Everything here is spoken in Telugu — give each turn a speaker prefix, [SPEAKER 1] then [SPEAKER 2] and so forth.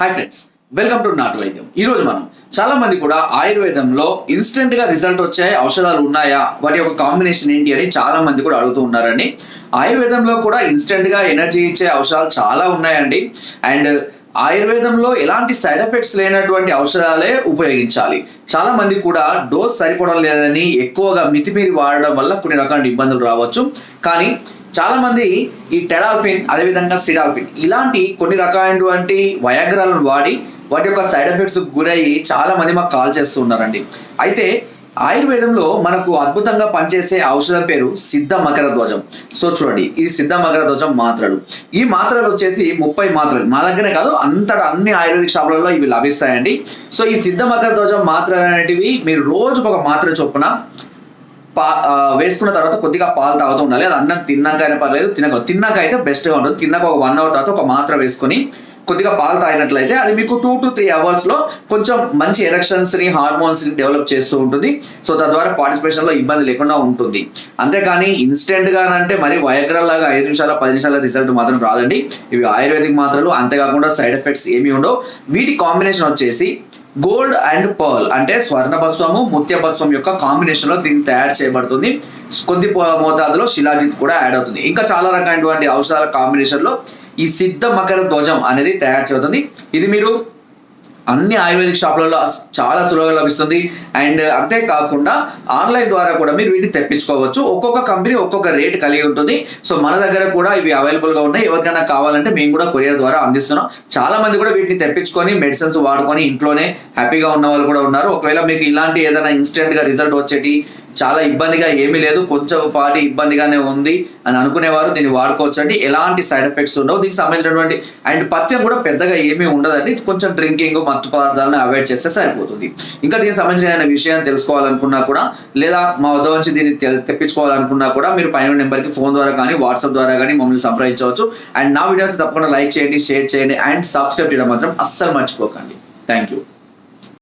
[SPEAKER 1] హాయ్ ఫ్రెండ్స్, వెల్కమ్ టు నాటు వైద్యం. ఈరోజు మనం చాలా మంది కూడా ఆయుర్వేదంలో ఇన్స్టెంట్ గా రిజల్ట్ వచ్చే ఔషధాలు ఉన్నాయా, వాటి యొక్క కాంబినేషన్ ఏంటి అని చాలా మంది కూడా అడుగుతూ ఉన్నారండి. ఆయుర్వేదంలో కూడా ఇన్స్టెంట్ గా ఎనర్జీ ఇచ్చే ఔషధాలు చాలా ఉన్నాయండి. అండ్ ఆయుర్వేదంలో ఎలాంటి సైడ్ ఎఫెక్ట్స్ లేనటువంటి ఔషధాలే ఉపయోగించాలి. చాలా మంది కూడా డోస్ సరిపోవడం లేదని ఎక్కువగా మితిమీరి వాడడం వల్ల కొన్ని రకాల ఇబ్బందులు రావచ్చు. కానీ చాలా మంది ఈ టెడాల్ఫిన్, అదేవిధంగా సిడాల్ఫిన్ ఇలాంటి కొన్ని రకాలైనటువంటి వయాగ్రాలను వాడి వాటి యొక్క సైడ్ ఎఫెక్ట్స్ గురయ్యి చాలా మంది మాకు కాల్ చేస్తూ ఉన్నారండి. అయితే ఆయుర్వేదంలో మనకు అద్భుతంగా పనిచేసే ఔషధం పేరు సిద్ధ మకర ధ్వజం. సో చూడండి, ఈ సిద్ధ మకర ధ్వజం మాత్రలు. ఈ మాత్రలు వచ్చేసి 30 మాత్రలు. మా దగ్గరే కాదు, అంతటా అన్ని ఆయుర్వేదిక్ షాపులలో ఇవి లభిస్తాయండి. సో ఈ సిద్ధ మకర ధ్వజం మాత్రలు అనేటివి మీరు రోజుకు ఒక మాత్ర చొప్పున వేసుకున్న తర్వాత కొద్దిగా పాలు తాగుతూ ఉండాలి. అది అన్నం తిన్నాక అయినా పర్లేదు, తిన్నాక అయితే బెస్ట్గా ఉంటుంది. తిన్నాక ఒక 1 అవర్ తర్వాత ఒక మాత్ర వేసుకొని కొద్దిగా పాలు తాగినట్లయితే అది మీకు 2 to 3 hours లో కొంచెం మంచి ఎరెక్షన్స్ ని, హార్మోన్స్ ని డెవలప్ చేస్తూ ఉంటుంది. సో తద్వారా పార్టిసిపేషన్ లో ఇబ్బంది లేకుండా ఉంటుంది. అంతేకాని ఇన్స్టెంట్ గా అంటే మరి వయాగ్రాల్ లాగా 5 నిమిషాల 10 నిమిషాల రిజల్ట్ మాత్రం రాదండి. ఇవి ఆయుర్వేదిక్ మాత్రలు. అంతేకాకుండా సైడ్ ఎఫెక్ట్స్ ఏమి ఉండవు. వీటి కాంబినేషన్ వచ్చేసి గోల్డ్ అండ్ పర్ల్ అంటే స్వర్ణ భస్వము, ముత్య భస్వం యొక్క కాంబినేషన్ లో దీన్ని తయారు చేయబడుతుంది. కొద్ది మోతాదులో శిలాజిత్ కూడా యాడ్ అవుతుంది. ఇంకా చాలా రకమైనటువంటి ఔషధాల కాంబినేషన్ లో ఈ సిద్ధ మకర ధ్వజం అనేది తయారు చేయబడుతుంది. ఇది మీరు అన్ని ఆయుర్వేదిక్ షాపులలో చాలా సులువుగా లభిస్తుంది. అండ్ అంతేకాకుండా ఆన్లైన్ ద్వారా కూడా మీరు వీటిని తెప్పించుకోవచ్చు. ఒక్కొక్క కంపెనీ ఒక్కొక్క రేట్ కలిగి ఉంటుంది. సో మన దగ్గర కూడా ఇవి అవైలబుల్గా ఉన్నాయి. ఎవరికైనా కావాలంటే మేము కూడా కొరియర్ ద్వారా అందిస్తున్నాం. చాలా మంది కూడా వీటిని తెప్పించుకొని మెడిసిన్స్ వాడుకొని ఇంట్లోనే హ్యాపీగా ఉన్న వాళ్ళు కూడా ఉన్నారు. ఒకవేళ మీకు ఇలాంటి ఏదైనా ఇన్స్టెంట్గా రిజల్ట్ వచ్చేటి చాలా ఇబ్బందిగా ఏమీ లేదు, కొంచెం పాటి ఇబ్బందిగానే ఉంది అని అనుకునేవారు దీన్ని వాడుకోవచ్చు అండి. ఎలాంటి సైడ్ ఎఫెక్ట్స్ ఉండవు. దీనికి సంబంధించినటువంటి అండ్ పథ్యం కూడా పెద్దగా ఏమీ ఉండదండి. కొంచెం డ్రింకింగ్, మత్తు పదార్థాలను అవాయిడ్ చేస్తే సరిపోతుంది. ఇంకా దీనికి సంబంధించిన విషయాన్ని తెలుసుకోవాలనుకున్నా కూడా, లేదా మా వద్ద నుంచి దీన్ని తెప్పించుకోవాలనుకున్నా కూడా మీరు పైన నెంబర్కి ఫోన్ ద్వారా కానీ వాట్సాప్ ద్వారా కానీ మమ్మల్ని సంప్రదించవచ్చు. అండ్ నా వీడియోస్ తప్పకుండా లైక్ చేయండి, షేర్ చేయండి అండ్ సబ్స్క్రైబ్ చేయడం మాత్రం అస్సలు మర్చిపోకండి. Thank you.